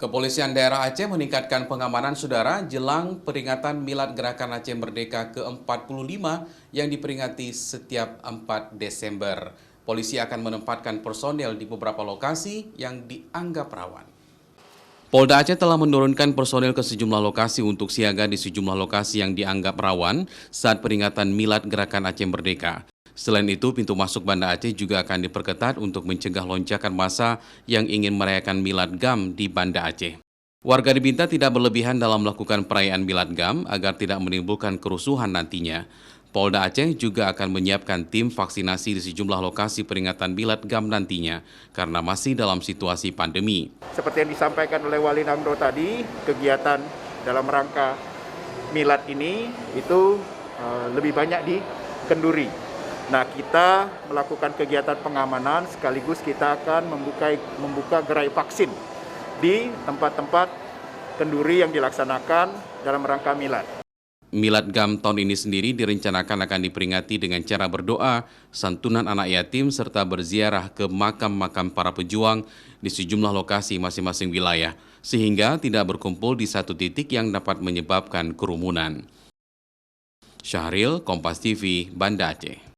Kepolisian daerah Aceh meningkatkan pengamanan saudara jelang peringatan Milad Gerakan Aceh Merdeka ke-45 yang diperingati setiap 4 Desember. Polisi akan menempatkan personel di beberapa lokasi yang dianggap rawan. Polda Aceh telah menurunkan personel ke sejumlah lokasi untuk siaga di sejumlah lokasi yang dianggap rawan saat peringatan Milad Gerakan Aceh Merdeka. Selain itu, pintu masuk Banda Aceh juga akan diperketat untuk mencegah lonjakan massa yang ingin merayakan Milad GAM di Banda Aceh. Warga diminta tidak berlebihan dalam melakukan perayaan Milad GAM agar tidak menimbulkan kerusuhan nantinya. Polda Aceh juga akan menyiapkan tim vaksinasi di sejumlah lokasi peringatan Milad GAM nantinya karena masih dalam situasi pandemi. Seperti yang disampaikan oleh Wali Nangdo tadi, kegiatan dalam rangka Milad ini itu lebih banyak di Kenduri. Nah, kita melakukan kegiatan pengamanan sekaligus kita akan membuka gerai vaksin di tempat-tempat kenduri yang dilaksanakan dalam rangka Milad. Milad GAM tahun ini sendiri direncanakan akan diperingati dengan cara berdoa, santunan anak yatim, serta berziarah ke makam-makam para pejuang di sejumlah lokasi masing-masing wilayah, sehingga tidak berkumpul di satu titik yang dapat menyebabkan kerumunan. Syahril, Kompas TV, Banda Aceh.